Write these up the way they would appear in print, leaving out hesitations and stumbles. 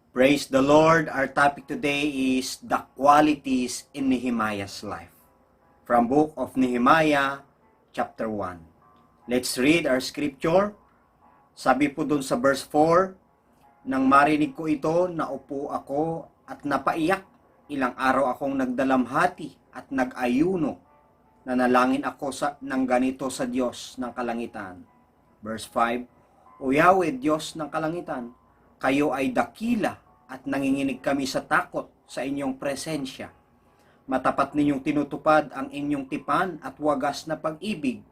Praise the Lord. Our topic today is the qualities in Nehemiah's life. From book of Nehemiah, chapter 1. Let's read our scripture. Sabi po dun sa verse 4, nang marinig ko ito, naupo ako at napaiyak. Ilang araw akong nagdalamhati at nag-ayuno. Nanalangin ako ng ganito sa Diyos ng kalangitan. Verse 5, O Yahweh, Diyos ng kalangitan, kayo ay dakila at nanginginig kami sa takot sa inyong presensya. Matapat ninyong tinutupad ang inyong tipan at wagas na pag-ibig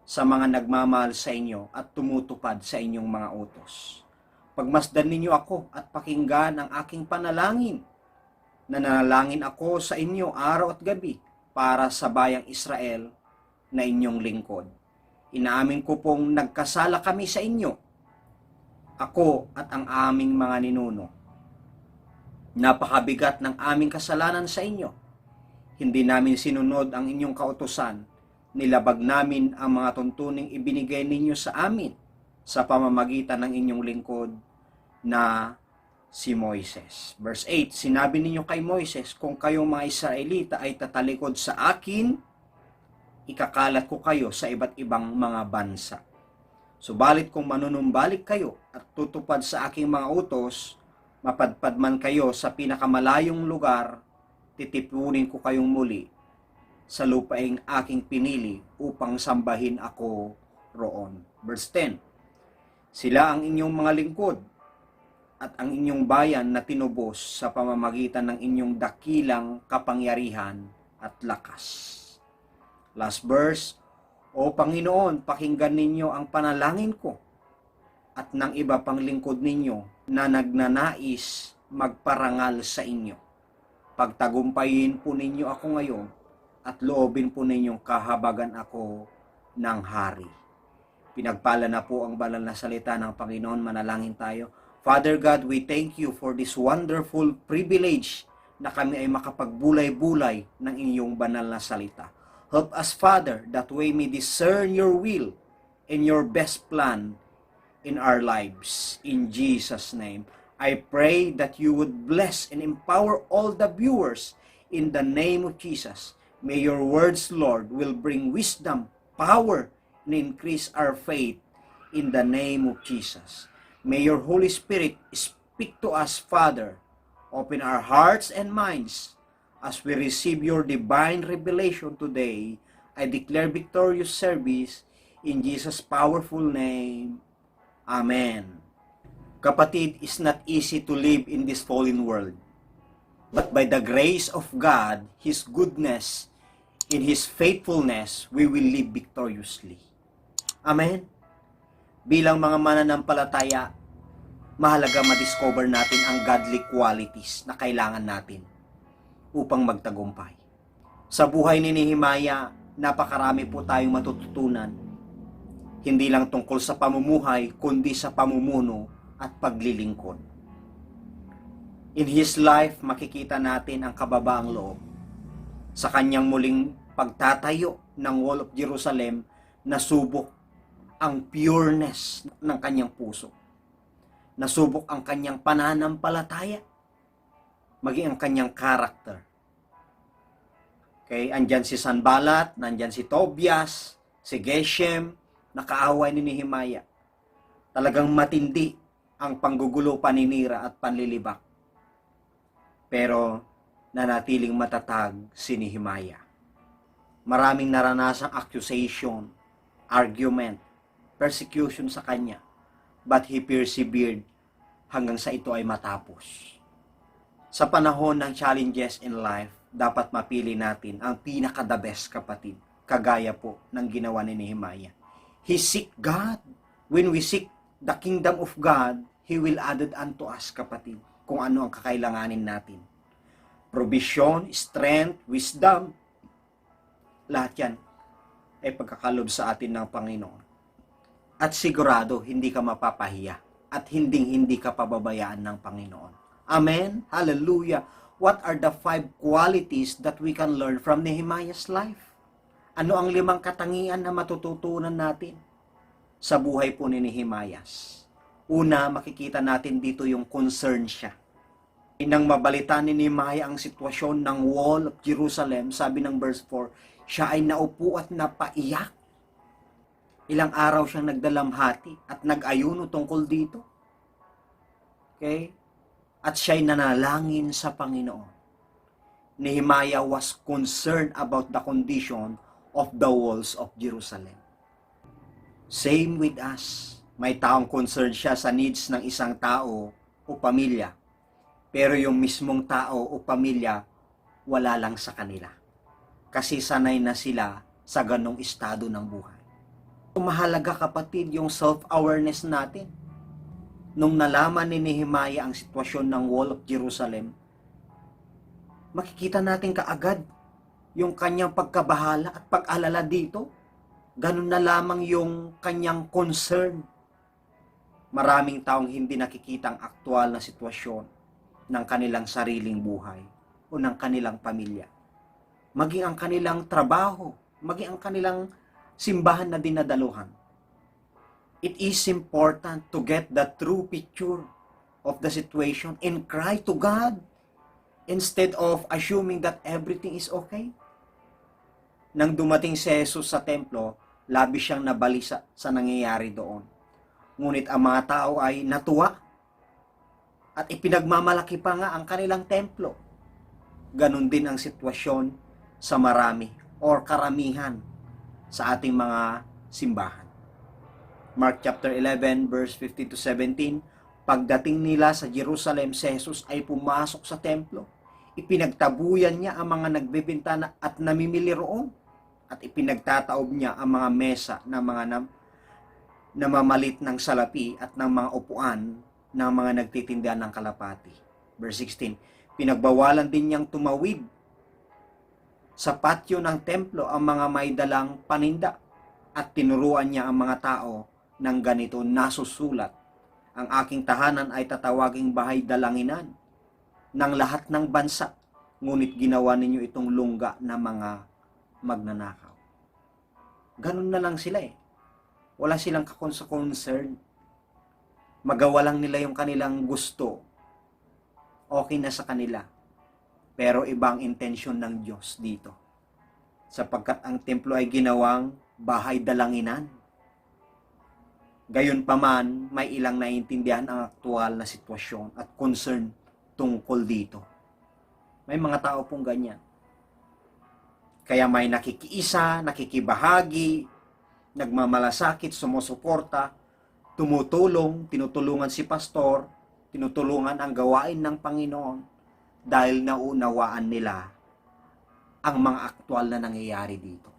sa mga nagmamahal sa inyo at tumutupad sa inyong mga utos. Pagmasdan ninyo ako at pakinggan ang aking panalangin. Nanalangin ako sa inyo araw at gabi para sa bayang Israel na inyong lingkod. Inaamin ko pong nagkasala kami sa inyo, ako at ang aming mga ninuno. Napakabigat ng aming kasalanan sa inyo. Hindi namin sinunod ang inyong kautusan. Nilabag namin ang mga tuntuning ibinigay ninyo sa amin sa pamamagitan ng inyong lingkod na si Moises. Verse 8, sinabi ninyo kay Moises, kung kayong mga Israelita ay tatalikod sa akin, ikakalat ko kayo sa iba't ibang mga bansa. Subalit kung manunumbalik kayo at tutupad sa aking mga utos, mapadpad man kayo sa pinakamalayong lugar, titipunin ko kayong muli sa lupaing aking pinili upang sambahin ako roon. Verse 10, sila ang inyong mga lingkod at ang inyong bayan na tinubos sa pamamagitan ng inyong dakilang kapangyarihan at lakas. Last verse, O Panginoon, pakinggan ninyo ang panalangin ko at ng iba pang lingkod ninyo na nagnanais magparangal sa inyo. Pagtagumpayin po ninyo ako ngayon at loobin po ninyong kahabagan ako ng hari. Pinagpala na po ang banal na salita ng Panginoon. Manalangin tayo. Father God, we thank you for this wonderful privilege na kami ay makapagbulay-bulay ng inyong banal na salita. Help us, Father, that we may discern your will and your best plan in our lives. In Jesus' name, I pray that you would bless and empower all the viewers in the name of Jesus. May your words, Lord, will bring wisdom, power, and increase our faith in the name of Jesus. May your Holy Spirit speak to us, Father. Open our hearts and minds as we receive your divine revelation today. I declare victorious service in Jesus' powerful name. Amen. Kapatid, it's not easy to live in this fallen world. But by the grace of God, His goodness, in His faithfulness, we will live victoriously. Amen. Bilang mga mananampalataya, mahalaga ma-discover natin ang godly qualities na kailangan natin upang magtagumpay. Sa buhay ni Nehemiah, napakarami po tayong matututunan. Hindi lang tungkol sa pamumuhay, kundi sa pamumuno at paglilingkod. In his life, makikita natin ang kababaang loob. Sa kanyang muling pagtatayo ng Wall of Jerusalem, nasubok ang pureness ng kanyang puso. Nasubok ang kanyang pananampalataya, maging ang kanyang karakter. Okay, andyan si Sanballat, nandyan si Tobias, si Geshem, nakaaway ni Nehemiah. Talagang matindi ang panggugulo, paninira at panlilibak. Pero nanatiling matatag si Nehemiah. Maraming naranasang accusation, argument, persecution sa kanya. But he persevered hanggang sa ito ay matapos. Sa panahon ng challenges in life, dapat mapili natin ang pinaka-the best, kapatid. Kagaya po ng ginawa ni Nehemiah. He seek God. When we seek the kingdom of God, He will add it unto us, kapatid, kung ano ang kakailanganin natin. Provision, strength, wisdom, lahat yan ay pagkakalob sa atin ng Panginoon. At sigurado, hindi ka mapapahiya at hindi ka pababayaan ng Panginoon. Amen? Hallelujah! What are the 5 qualities that we can learn from Nehemiah's life? Ano ang 5 katangian na matututunan natin sa buhay po ni Nehemiah? Una, makikita natin dito yung concern siya. Nang mabalita ni Nehemiah ang sitwasyon ng wall of Jerusalem, sabi ng verse 4, siya ay naupo at napaiyak. Ilang araw siyang nagdalamhati at nag-ayuno tungkol dito. Okay? At siya'y nanalangin sa Panginoon. Nehemiah was concerned about the condition of the walls of Jerusalem. Same with us. May taong concerned siya sa needs ng isang tao o pamilya. Pero yung mismong tao o pamilya, wala lang sa kanila. Kasi sanay na sila sa ganong estado ng buhay. Mahalaga kapatid yung self-awareness natin. Nung nalaman ni Nehemiah ang sitwasyon ng Wall of Jerusalem, makikita natin kaagad yung kanyang pagkabahala at pag-alala dito. Ganun na lamang yung kanyang concern. Maraming taong hindi nakikita ang aktual na sitwasyon ng kanilang sariling buhay o ng kanilang pamilya. Maging ang kanilang trabaho, maging ang kanilang simbahan na dinadaluhan. It is important to get the true picture of the situation and cry to God instead of assuming that everything is okay. Nang dumating si Jesus sa templo, labis siyang nabalisa sa nangyayari doon. Ngunit ang mga tao ay natuwa at ipinagmamalaki pa nga ang kanilang templo. Ganon din ang sitwasyon sa marami or karamihan sa ating mga simbahan. Mark chapter 11 verse 15 to 17, pagdating nila sa Jerusalem, si Jesus ay pumasok sa templo. Ipinagtabuyan niya ang mga nagbebenta at namimili roon at ipinagtataob niya ang mga mesa ng mga namamalit ng salapi at ng mga upuan ng mga nagtitinda ng kalapati. Verse 16, pinagbawalan din niyang tumawid sa patio ng templo ang mga may dalang paninda at tinuruan niya ang mga tao ng ganito, nasusulat, ang aking tahanan ay tatawaging bahay dalanginan ng lahat ng bansa, ngunit ginawa ninyo itong lungga na mga magnanakaw. Ganun na lang sila eh. Wala silang concern. Magawa lang nila yung kanilang gusto. Okay na sa kanila. Pero ibang intensyon ng Diyos dito. Sapagkat ang templo ay ginawang bahay dalanginan. Gayunpaman, may ilang naiintindihan ang aktual na sitwasyon at concern tungkol dito. May mga tao pong ganyan. Kaya may nakikiisa, nakikibahagi, nagmamalasakit, sumusuporta, tumutulong, tinutulungan si pastor, tinutulungan ang gawain ng Panginoon dahil naunawaan nila ang mga aktual na nangyayari dito.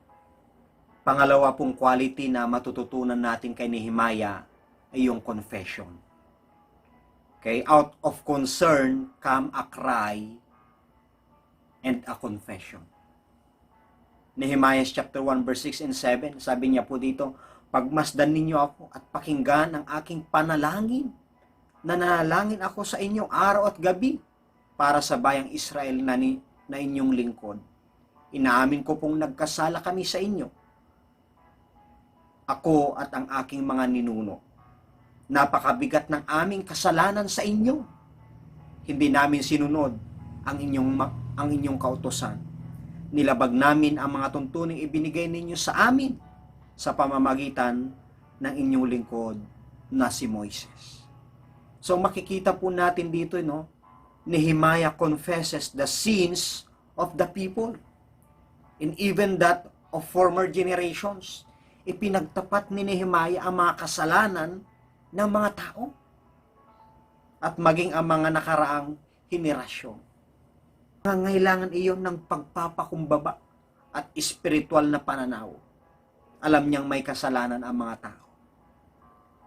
Pangalawa pong quality na matututunan natin kay Nehemiah ay yung confession. Okay? Out of concern come a cry and a confession. Nehemiah chapter 1 verse 6 and 7, sabi niya po dito, pagmasdan ninyo ako at pakinggan ang aking panalangin. Nanalangin ako sa inyo araw at gabi para sa bayang Israel na inyong lingkod. Inaamin ko pong nagkasala kami sa inyo. Ako at ang aking mga ninuno. Napakabigat ng aming kasalanan sa inyo. Hindi namin sinunod ang inyong kautusan. Nilabag namin ang mga tuntuning ibinigay ninyo sa amin sa pamamagitan ng inyong lingkod na si Moises. So makikita po natin dito, no? Nehemiah confesses the sins of the people. And even that of former generations. Ipinagtapat ni Nehemiah ang mga kasalanan ng mga tao at maging ang mga nakaraang henerasyon. Nangangailangan iyon ng pagpapakumbaba at espiritual na pananaw. Alam niyang may kasalanan ang mga tao.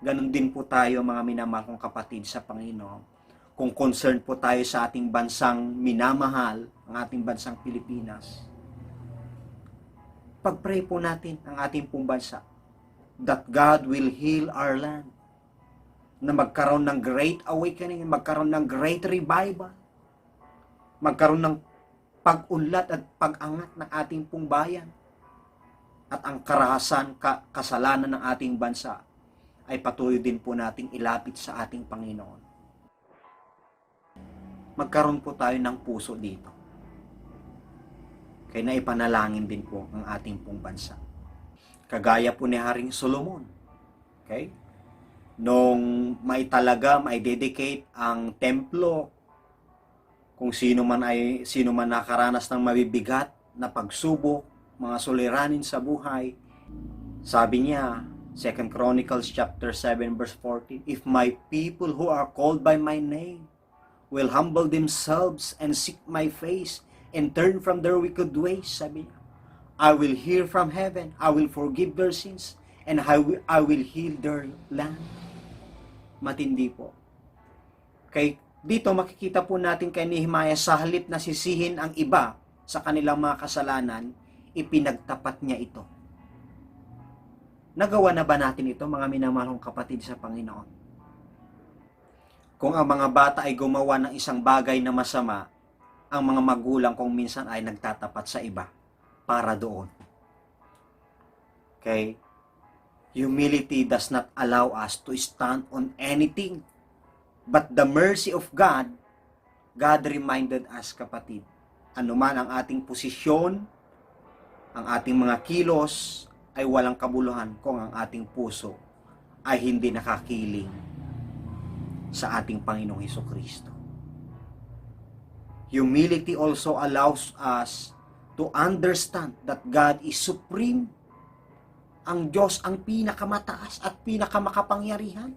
Ganon din po tayo, mga minamahal kong kapatid sa Panginoon. Kung concerned po tayo sa ating bansang minamahal, ang ating bansang Pilipinas, pag-pray po natin ang ating pong bansa that God will heal our land, na magkaroon ng great awakening, magkaroon ng great revival, magkaroon ng pag-unlad at pag-angat ng ating pong bayan, at ang karahasan, kasalanan ng ating bansa ay patuloy din po nating ilapit sa ating Panginoon. Magkaroon po tayo ng puso dito. Kaya naipanalangin din po ang ating pong bansa. Kagaya po ni Haring Solomon. Okay? Nung may dedicate ang templo, kung sino man nakaranas ng mabibigat na pagsubok, mga suliranin sa buhay, sabi niya, 2 Chronicles chapter 7 verse 14, "If my people who are called by my name will humble themselves and seek my face and turn from their wicked ways," sabi niya, "I will hear from heaven, I will forgive their sins, and I will heal their land." Matindi po. Kay dito makikita po natin kay Nehemiah, sa halip na sisihin ang iba sa kanilang mga kasalanan, ipinagtapat niya ito. Nagawa na ba natin ito, mga minamahal kong kapatid sa Panginoon? Kung ang mga bata ay gumawa ng isang bagay na masama, ang mga magulang kung minsan ay nagtatapat sa iba para doon. Okay? Humility does not allow us to stand on anything. But the mercy of God, God reminded us, kapatid, anuman ang ating posisyon, ang ating mga kilos, ay walang kabuluhan kung ang ating puso ay hindi nakakiling sa ating Panginoong Hesukristo. Humility also allows us to understand that God is supreme. Ang Diyos ang pinakamataas at pinakamakapangyarihan.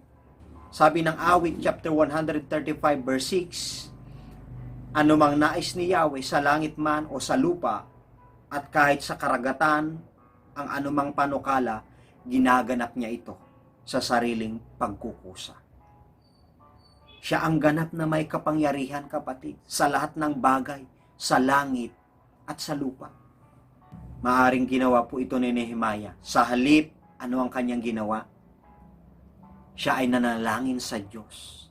Sabi ng Awit chapter 135 verse 6, "Anumang nais ni Yahweh sa langit man o sa lupa, at kahit sa karagatan, ang anumang panukala, ginaganap niya ito sa sariling pagkukusa." Siya ang ganap na may kapangyarihan, kapatid, sa lahat ng bagay, sa langit at sa lupa. Maaring ginawa po ito ni Nehemiah. Sa halip, ano ang kanyang ginawa? Siya ay nanalangin sa Diyos.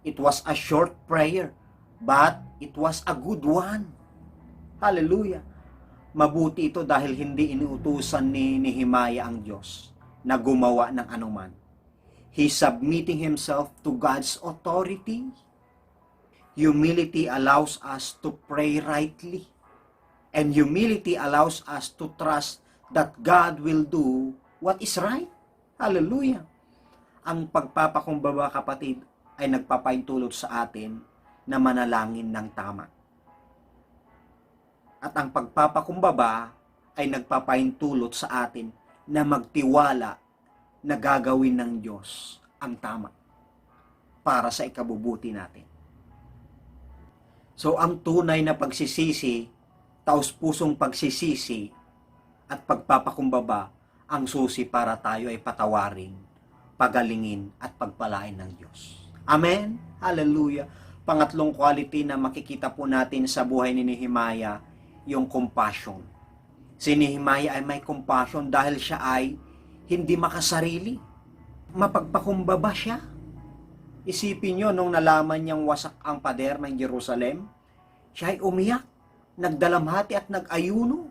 It was a short prayer, but it was a good one. Hallelujah! Mabuti ito dahil hindi inuutusan ni Nehemiah ang Diyos na gumawa ng anuman. He's submitting himself to God's authority. Humility allows us to pray rightly. And humility allows us to trust that God will do what is right. Hallelujah! Ang pagpapakumbaba, kapatid, ay nagpapaintulot sa atin na manalangin ng tama. At ang pagpapakumbaba ay nagpapaintulot sa atin na magtiwala na gagawin ng Diyos ang tama para sa ikabubuti natin. So ang tunay na pagsisisi, taos-pusong pagsisisi at pagpapakumbaba ang susi para tayo ay patawarin, pagalingin at pagpalain ng Diyos. Amen? Hallelujah! Pangatlong quality na makikita po natin sa buhay ni Nehemiah, yung compassion. Si Nehemiah ay may compassion dahil siya ay hindi makasarili. Mapagpakumbaba siya. Isipin nyo, nung nalaman niyang wasak ang pader ng Jerusalem, siya ay umiyak, nagdalamhati at nag-ayuno.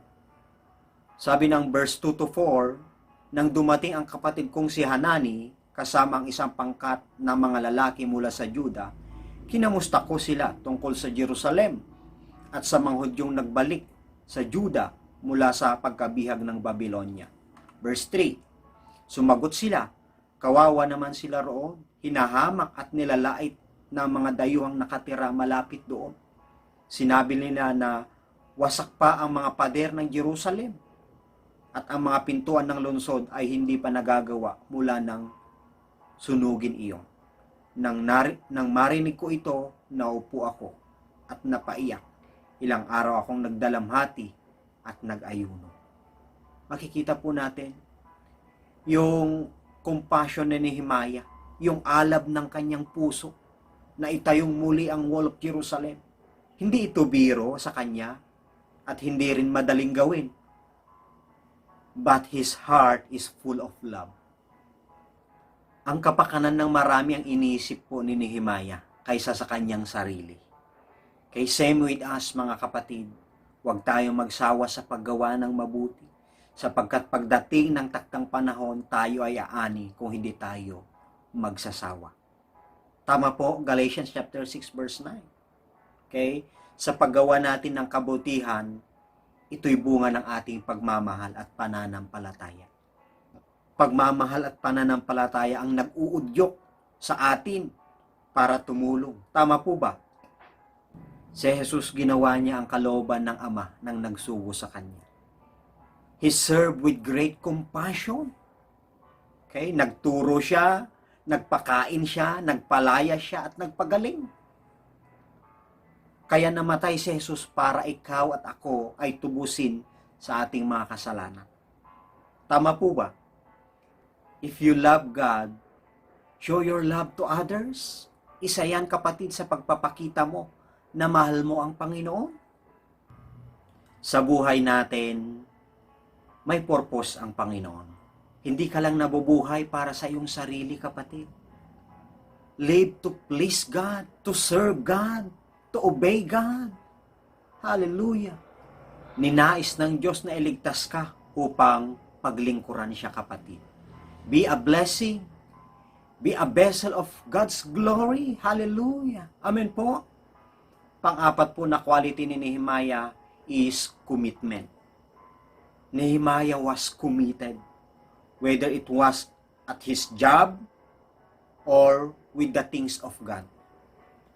Sabi ng verse 2-4, nang dumating ang kapatid kong si Hanani, kasama ang isang pangkat ng mga lalaki mula sa Juda, kinamusta ko sila tungkol sa Jerusalem at sa mga Hudyong nagbalik sa Juda mula sa pagkabihag ng Babylonia. Verse 3, sumagot sila, kawawa naman sila roon, hinahamak at nilalait ng mga dayuhang nakatira malapit doon. Sinabi nila na wasak pa ang mga pader ng Jerusalem at ang mga pintuan ng lungsod ay hindi pa nagagawa mula ng sunugin iyon. Nang marinig ko ito, naupo ako at napaiyak. Ilang araw akong nagdalamhati at nag-ayuno. Makikita po natin yung compassion ni Nehemiah, yung alab ng kanyang puso na itayong muli ang Wall of Jerusalem. Hindi ito biro sa kanya at hindi rin madaling gawin. But his heart is full of love. Ang kapakanan ng marami ang iniisip po ni Nehemiah kaysa sa kanyang sarili. Kay same with us, mga kapatid, huwag tayong magsawa sa paggawa ng mabuti. sapagkat pagdating ng taktang panahon, tayo ay aani kung hindi tayo magsasawa. Tama po, Galatians chapter 6 verse 9. Okay? Sa paggawa natin ng kabutihan, ito'y bunga ng ating pagmamahal at pananampalataya. Pagmamahal at pananampalataya ang nag-uudyok sa atin para tumulong. Tama po ba? Si Jesus, ginawa niya ang kalooban ng Ama nang nagsugo sa Kanya. He served with great compassion. Okay? Nagturo siya, nagpakain siya, nagpalaya siya, at nagpagaling. Kaya namatay si Jesus para ikaw at ako ay tubusin sa ating mga kasalanan. Tama po ba? If you love God, show your love to others. Isa yan, kapatid, sa pagpapakita mo na mahal mo ang Panginoon. Sa buhay natin, may purpose ang Panginoon. Hindi ka lang nabubuhay para sa iyong sarili, kapatid. Live to please God, to serve God, to obey God. Hallelujah. Ninais ng Diyos na iligtas ka upang paglingkuran siya, kapatid. Be a blessing. Be a vessel of God's glory. Hallelujah. Amen po. Pang-apat po na quality ni Nehemiah is commitment. Nehemiah was committed. Whether it was at his job or with the things of God.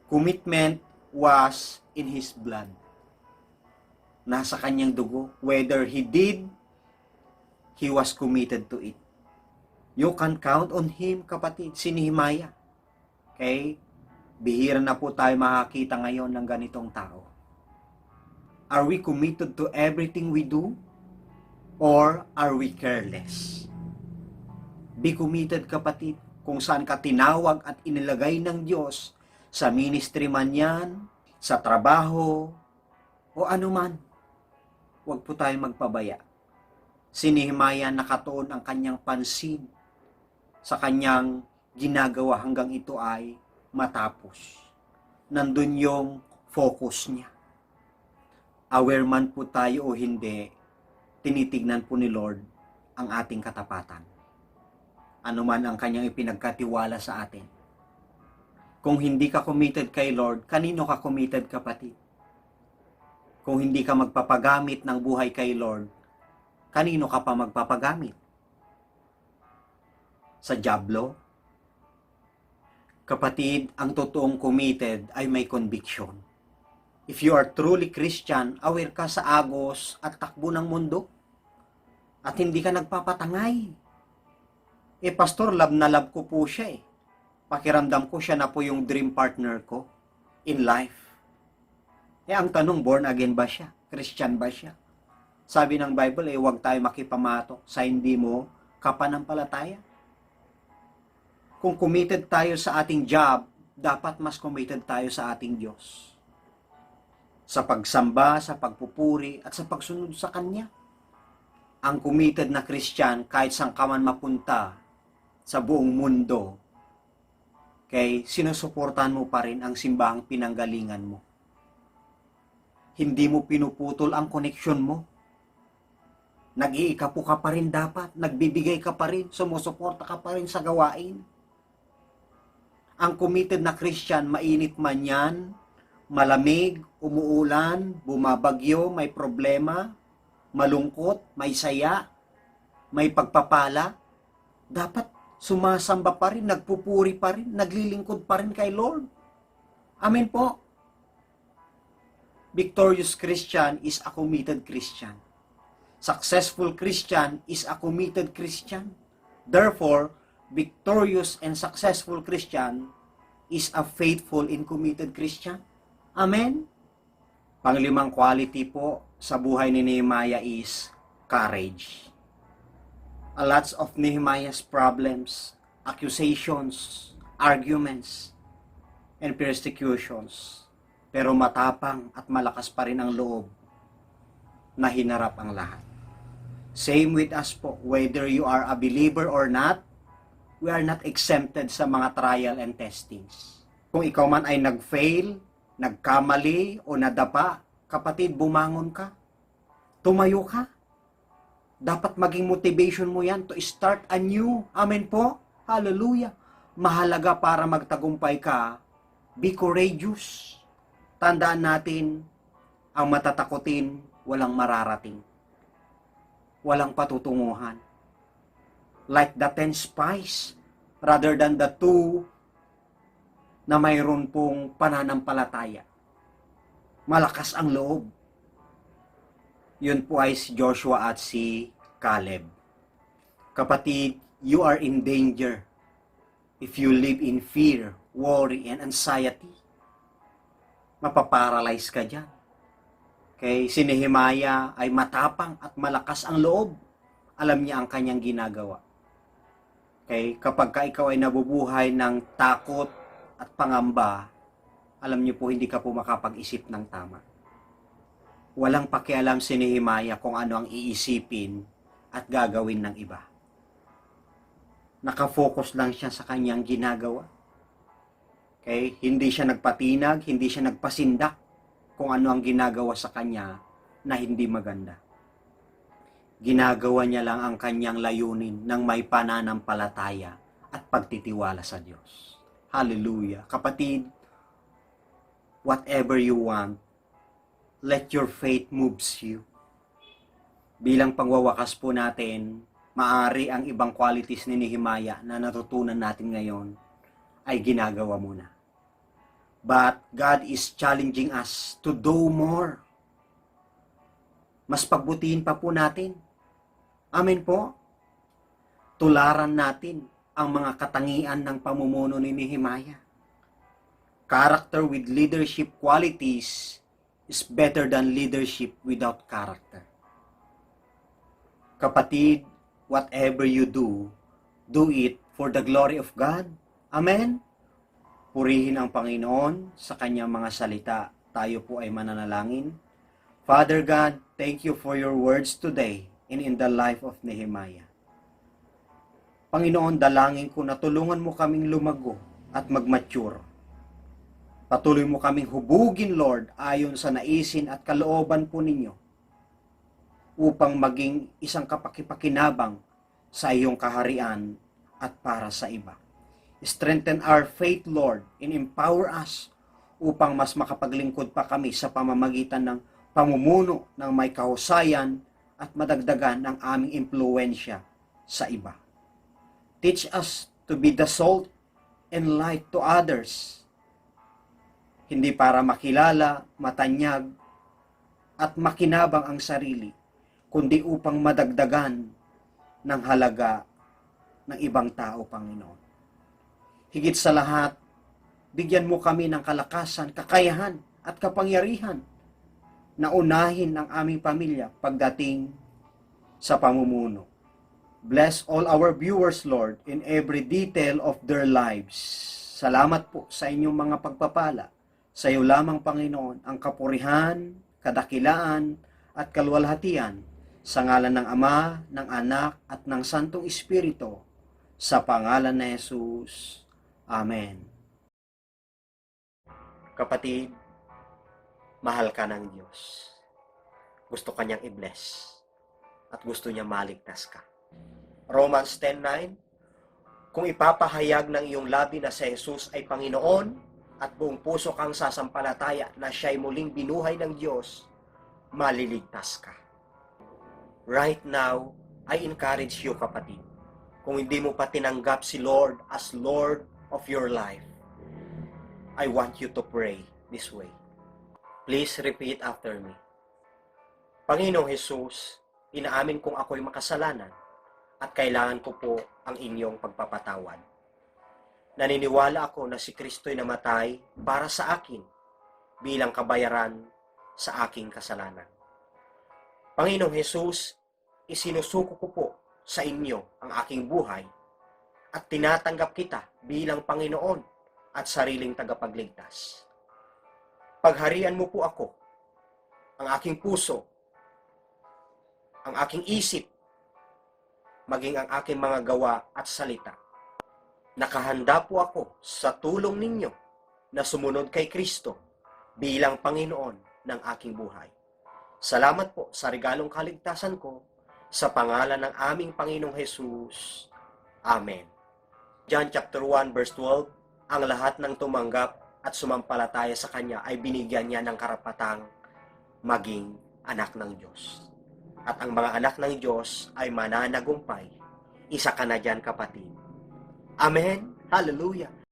Commitment was in his blood. Nasa kanyang dugo. Whether he did, he was committed to it. You can count on him, kapatid, si Nehemiah. Okay? Bihira na po tayo makakita ngayon ng ganitong tao. Are we committed to everything we do? Or are we careless? Be committed, kapatid, kung saan ka tinawag at inilagay ng Diyos, sa ministry man yan, sa trabaho, o anuman. Huwag po tayo magpabaya. Si Nehemiah, nakatuon ang kanyang pansin sa kanyang ginagawa hanggang ito ay matapos. Nandun yung focus niya. Aware man po tayo o hindi, tinitignan po ni Lord ang ating katapatan. Ano man ang kanyang ipinagkatiwala sa atin. Kung hindi ka committed kay Lord, kanino ka committed, kapatid? Kung hindi ka magpapagamit ng buhay kay Lord, kanino ka pa magpapagamit? Sa dyablo? Kapatid, ang totoong committed ay may conviction. If you are truly Christian, aware ka sa agos at takbo ng mundo. At hindi ka nagpapatangay. Pastor, love na love ko po siya . Pakiramdam ko siya na po yung dream partner ko in life. Ang tanong, born again ba siya? Christian ba siya? Sabi ng Bible, huwag tayo makipamato sa hindi mo kapanampalataya. Kung committed tayo sa ating job, dapat mas committed tayo sa ating Diyos. Sa pagsamba, sa pagpupuri, at sa pagsunod sa Kanya. Ang committed na Christian, kahit saan ka man mapunta sa buong mundo, kay sinusuportahan mo pa rin ang simbahang pinanggalingan mo. Hindi mo pinuputol ang koneksyon mo. Nag-iikapo ka pa rin dapat, nagbibigay ka pa rin, sumusuporta ka pa rin sa gawain. Ang committed na Christian, mainit man yan, malamig, umuulan, bumabagyo, may problema, malungkot, may saya, may pagpapala, dapat sumasamba pa rin, nagpupuri pa rin, naglilingkod pa rin kay Lord. Amen po. Victorious Christian is a committed Christian. Successful Christian is a committed Christian. Therefore, victorious and successful Christian is a faithful and committed Christian. Amen? Panglimang quality po sa buhay ni Nehemiah is courage. A lot of Nehemiah's problems, accusations, arguments, and persecutions. Pero matapang at malakas pa rin ang loob na hinarap ang lahat. Same with us po, whether you are a believer or not, we are not exempted sa mga trial and testings. Kung ikaw man ay nag-fail, nagkamali o nadapa, kapatid, bumangon ka. Tumayo ka. Dapat maging motivation mo yan to start anew. Amen po? Hallelujah. Mahalaga para magtagumpay ka, be courageous. Tandaan natin, ang matatakotin, walang mararating. Walang patutunguhan. Like the 10 spies, rather than the 2 na mayroon pong pananampalataya. Malakas ang loob. Yun po ay si Joshua at si Caleb. Kapatid, you are in danger if you live in fear, worry, and anxiety. Mapaparalyze ka dyan. Okay, si Nehemiah ay matapang at malakas ang loob. Alam niya ang kanyang ginagawa. Okay, kapag ikaw ay nabubuhay ng takot at pangamba, alam niyo po hindi ka po makapag-isip ng tama. Walang pakialam si Nehemiah kung ano ang iisipin at gagawin ng iba. Nakafocus lang siya sa kanyang ginagawa. Okay? Hindi siya nagpatinag, hindi siya nagpasindak kung ano ang ginagawa sa kanya na hindi maganda. Ginagawa niya lang ang kanyang layunin ng may pananampalataya at pagtitiwala sa Diyos. Hallelujah. Kapatid, whatever you want, let your faith moves you. Bilang pangwawakas po natin, maari ang ibang qualities ni Nehemiah na natutunan natin ngayon ay ginagawa mo na. But God is challenging us to do more. Mas pagbutihin pa po natin. Amen po? Tularan natin ang mga katangian ng pamumuno ni Nehemiah. Character with leadership qualities is better than leadership without character. Kapatid, whatever you do, do it for the glory of God. Amen? Purihin ang Panginoon sa kanyang mga salita. Tayo po ay mananalangin. Father God, thank you for your words today and in the life of Nehemiah. Panginoon, dalangin ko na tulungan mo kaming lumago at mag-mature. Patuloy mo kaming hubugin, Lord, ayon sa naisin at kalooban po ninyo upang maging isang kapakipakinabang sa iyong kaharian at para sa iba. Strengthen our faith, Lord, and empower us upang mas makapaglingkod pa kami sa pamamagitan ng pamumuno ng may kahusayan at madagdagan ng aming impluensya sa iba. Teach us to be the salt and light to others. Hindi para makilala, matanyag, at makinabang ang sarili, kundi upang madagdagan ng halaga ng ibang tao, Panginoon. Higit sa lahat, bigyan mo kami ng kalakasan, kakayahan, at kapangyarihan na unahin ang aming pamilya pagdating sa pamumuno. Bless all our viewers, Lord, in every detail of their lives. Salamat po sa inyong mga pagpapala. Sa iyo lamang, Panginoon, ang kapurihan, kadakilaan, at kaluwalhatian sa ngalan ng Ama, ng Anak, at ng Santong Espiritu, sa pangalan ni Jesus. Amen. Kapatid, mahal ka ng Diyos. Gusto ka niyang i-bless at gusto niya maligtas ka. Romans 10:9, kung ipapahayag ng iyong labi na si Jesus ay Panginoon at buong puso kang sasampalataya na siya'y muling binuhay ng Diyos, maliligtas ka. Right now, I encourage you, kapatid, kung hindi mo pa tinanggap si Lord as Lord of your life, I want you to pray this way. Please repeat after me. Panginoong Jesus, inaamin kong ako'y makasalanan at kailangan ko po ang inyong pagpapatawad. Naniniwala ako na si Kristo'y namatay para sa akin bilang kabayaran sa aking kasalanan. Panginoong Jesus, isinusuko ko po sa inyo ang aking buhay at tinatanggap kita bilang Panginoon at sariling tagapagligtas. Pagharian mo po ako, ang aking puso, ang aking isip, maging ang aking mga gawa at salita. Nakahanda po ako sa tulong ninyo na sumunod kay Kristo bilang Panginoon ng aking buhay. Salamat po sa regalong kaligtasan ko Sa pangalan ng aming Panginoong Jesus. Amen. John chapter 1 verse 12, ang lahat ng tumanggap at sumampalataya sa Kanya ay binigyan niya ng karapatang maging anak ng Diyos. At ang mga anak ng Diyos ay mananagumpay. Isa ka na dyan, kapatid. Amen. Hallelujah.